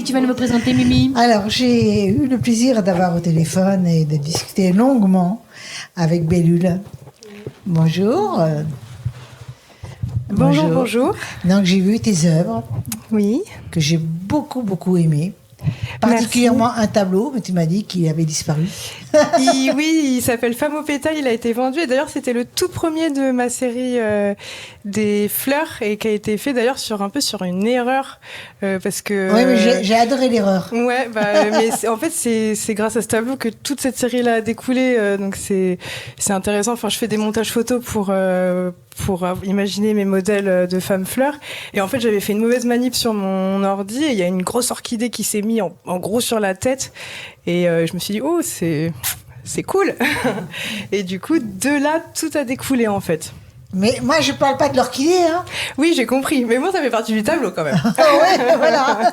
tu vas nous présenter, Mimi? Alors, j'ai eu le plaisir d'avoir au téléphone et de discuter longuement avec Bellule. Bonjour. Bonjour. Donc, j'ai vu tes œuvres. Oui. Que j'ai beaucoup aimées. Particulièrement un tableau, mais tu m'as dit qu'il avait disparu. Il s'appelle Femme au pétale, il a été vendu. Et d'ailleurs, c'était le tout premier de ma série des fleurs et qui a été fait d'ailleurs sur une erreur. Parce que, oui, mais j'ai adoré l'erreur. Ouais, mais en fait, c'est grâce à ce tableau que toute cette série-là a découlé. Donc, c'est intéressant. Enfin, je fais des montages photos pour imaginer mes modèles de femmes fleurs. Et en fait, j'avais fait une mauvaise manip sur mon ordi et il y a une grosse orchidée qui s'est mise en gros sur la tête. Et je me suis dit, oh, c'est cool. Et du coup, de là, tout a découlé en fait. Mais moi, je parle pas de l'orchidée, hein. Oui, j'ai compris. Mais moi, ça fait partie du tableau quand même. Ouais, voilà.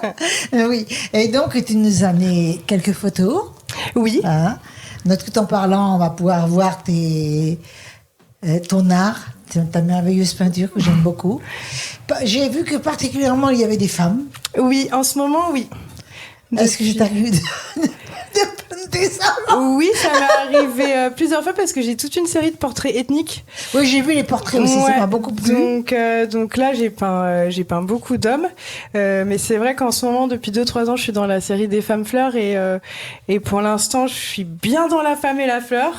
Oui. Et donc, tu nous as amené quelques photos. Oui. Hein. Tout en parlant, on va pouvoir voir ton art, ta merveilleuse peinture que j'aime beaucoup. J'ai vu que particulièrement, il y avait des femmes. Oui, en ce moment, oui. Est-ce que je t'arrive de planter ça? Oui, ça m'est arrivé plusieurs fois parce que j'ai toute une série de portraits ethniques. Oui, j'ai vu les portraits aussi, ça m'a beaucoup plu. Donc là, j'ai peint beaucoup d'hommes. Mais c'est vrai qu'en ce moment, depuis 2-3 ans, je suis dans la série des femmes fleurs et pour l'instant, je suis bien dans la femme et la fleur.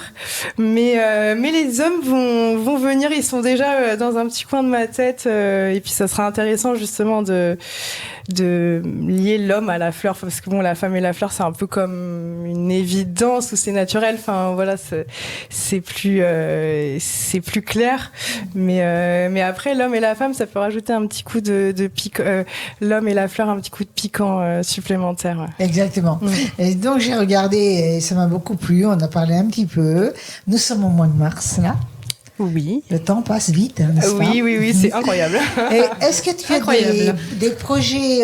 Mais les hommes vont venir, ils sont déjà dans un petit coin de ma tête. Et puis ça sera intéressant justement de lier l'homme à la fleur, parce que bon, la femme et la fleur, c'est un peu comme une évidence où c'est naturel. Enfin voilà, c'est plus clair. Mais après, l'homme et la femme, ça peut rajouter un petit coup de piquant. L'homme et la fleur, un petit coup de piquant supplémentaire. Ouais. Exactement. Et donc j'ai regardé et ça m'a beaucoup plu. On a parlé un petit peu. Nous sommes au mois de mars là. Oui. Le temps passe vite, n'est-ce pas? Oui, c'est incroyable. Et est-ce que tu as des projets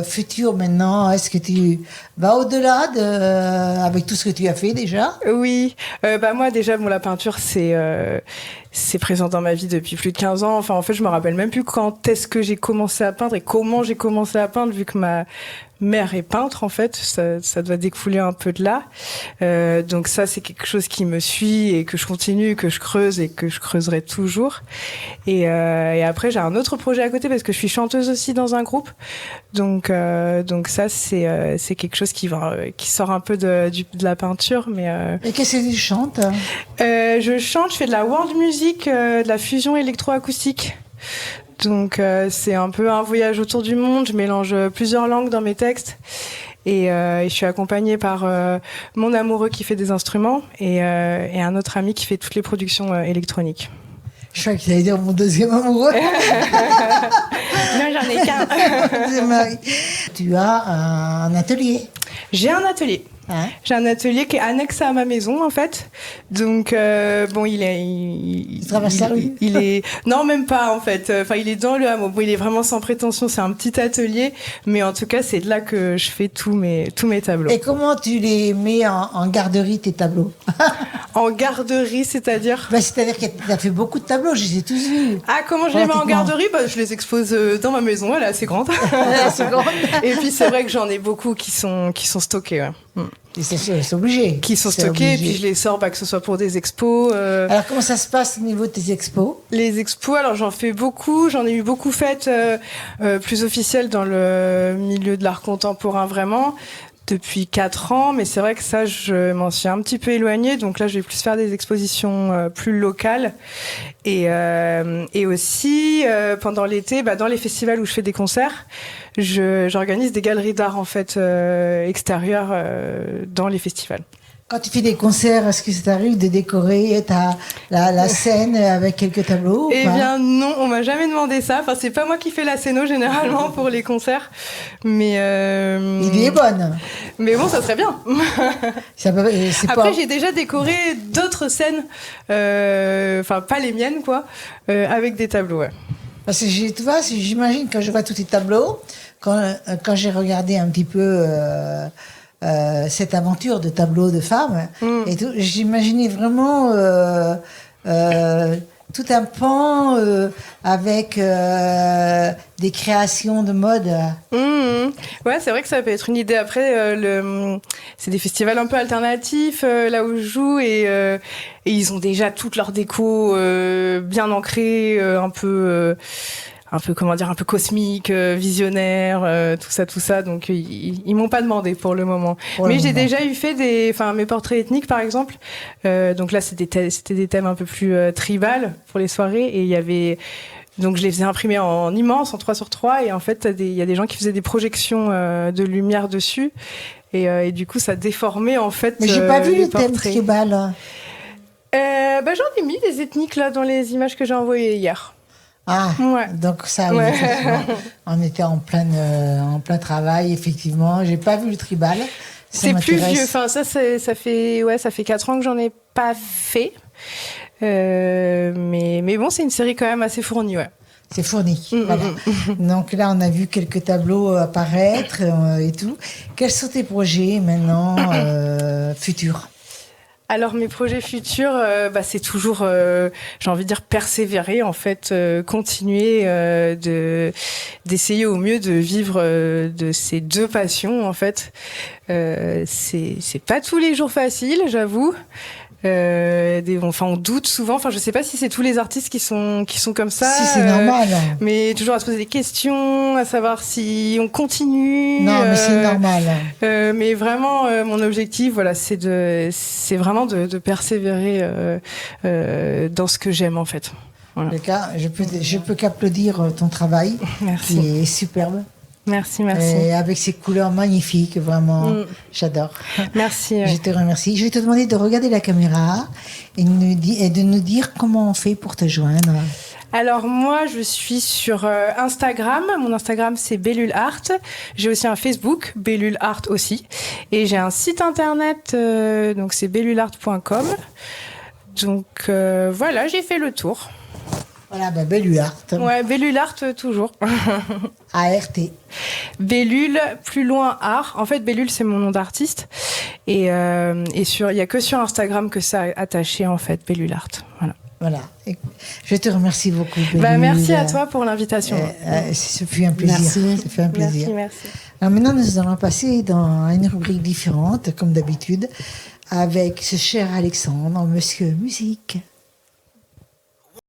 futurs maintenant? Est-ce que tu vas au-delà avec tout ce que tu as fait déjà? Oui. Moi, déjà, la peinture, c'est présent dans ma vie depuis plus de 15 ans. Enfin, en fait, je me rappelle même plus quand est-ce que j'ai commencé à peindre et comment j'ai commencé à peindre, vu que ma mère est peintre, en fait. Ça doit découler un peu de là. Donc ça, c'est quelque chose qui me suit et que je continue, que je creuse et que je creuserai toujours. Et après, j'ai un autre projet à côté parce que je suis chanteuse aussi dans un groupe. Donc ça, c'est quelque chose qui sort un peu de la peinture. Et qu'est-ce que tu chantes? Je fais de la world music, de la fusion électroacoustique. Donc c'est un peu un voyage autour du monde. Je mélange plusieurs langues dans mes textes. Et je suis accompagnée par mon amoureux qui fait des instruments et un autre ami qui fait toutes les productions électroniques. Je crois que tu allais dire mon deuxième amoureux. Non, j'en ai qu'un. C'est Marie. Tu as un atelier. J'ai un atelier. Hein? J'ai un atelier qui est annexe à ma maison en fait. Donc il traverse la rue. Il est non, même pas en fait. Enfin, il est dans le hameau. Bon, il est vraiment sans prétention, c'est un petit atelier, mais en tout cas, c'est de là que je fais tous mes tableaux. Et comment tu les mets en garderie, tes tableaux? En garderie, c'est-à-dire? C'est-à-dire que tu as fait beaucoup de tableaux, je les ai tous vus. Ah, comment je les mets en garderie? Je les expose dans ma maison, elle est assez grande. Et puis c'est vrai que j'en ai beaucoup qui sont stockés. Ouais. C'est obligé. Qui sont stockés, et puis je les sors, que ce soit pour des expos. Alors comment ça se passe au niveau de tes expos? Les expos, alors j'en fais beaucoup, j'en ai eu beaucoup faites plus officielles dans le milieu de l'art contemporain vraiment. Depuis 4 ans, mais c'est vrai que ça, je m'en suis un petit peu éloignée. Donc là, je vais plus faire des expositions plus locales. Et aussi, pendant l'été, dans les festivals où je fais des concerts, j'organise des galeries d'art en fait extérieures dans les festivals. Quand tu fais des concerts, est-ce que ça t'arrive de décorer la scène avec quelques tableaux? Eh bien non, on m'a jamais demandé ça. Enfin, c'est pas moi qui fais la scéno généralement pour les concerts, mais l'idée est bonne. Mais bon, ça serait bien. Après, j'ai déjà décoré d'autres scènes, enfin pas les miennes quoi, avec des tableaux. Ouais. Parce que tu vois, j'imagine quand je vois tous tes tableaux, quand j'ai regardé un petit peu. Cette aventure de tableaux de femmes et tout, j'imaginais vraiment tout un pan avec des créations de mode. Ouais, c'est vrai que ça peut être une idée. Après, c'est des festivals un peu alternatifs là où je joue et ils ont déjà toute leur déco bien ancrée, un peu comment dire, un peu cosmique, visionnaire, tout ça. Donc ils m'ont pas demandé pour le moment. Mais j'ai déjà fait mes portraits ethniques par exemple. Donc là c'était des thèmes un peu plus tribal pour les soirées et il y avait. Donc je les faisais imprimer en immense, en 3x3 et en fait il y a des gens qui faisaient des projections de lumière dessus et du coup ça déformait en fait. Mais j'ai pas vu le thème portraits. tribal. J'en ai mis des ethniques là dans les images que j'ai envoyées hier. Ah, ouais. Donc ça, oui, on était en plein travail, effectivement. J'ai pas vu le tribal. C'est plus vieux. Enfin, ça fait 4 ans que j'en ai pas fait. Mais bon, c'est une série quand même assez fournie, ouais. C'est fourni, voilà. Donc là, on a vu quelques tableaux apparaître et tout. Quels sont tes projets maintenant futurs ? Alors mes projets futurs, c'est toujours, j'ai envie de dire persévérer en fait, continuer d'essayer au mieux de vivre de ces deux passions en fait. C'est pas tous les jours facile, j'avoue. On doute souvent. Enfin, je sais pas si c'est tous les artistes qui sont comme ça. Si c'est normal. Mais toujours à se poser des questions, à savoir si on continue. Non, mais c'est normal. Mais vraiment, mon objectif, voilà, c'est vraiment de persévérer dans ce que j'aime en fait. Voilà. Je peux qu'applaudir ton travail. Merci. Qui est superbe. Merci. Et avec ces couleurs magnifiques, vraiment, j'adore. Merci. Je te remercie. Je vais te demander de regarder la caméra et de nous dire comment on fait pour te joindre. Alors moi, je suis sur Instagram. Mon Instagram, c'est Bellule Art. J'ai aussi un Facebook, Bellule Art aussi. Et j'ai un site internet, donc c'est belluleart.com. Donc voilà, j'ai fait le tour. Voilà, Bellule Art. Ouais, Bellule Art toujours. A-R-T. Bellule, plus loin Art. En fait, Bellule, c'est mon nom d'artiste. Et il y a que sur Instagram que ça a attaché, en fait, Bellule Art. Voilà. Je te remercie beaucoup, Bellule. Merci à toi pour l'invitation. Ce fut un plaisir. Merci. Ça fait un plaisir. Merci. Alors maintenant, nous allons passer dans une rubrique différente, comme d'habitude, avec ce cher Alexandre, Monsieur Musique.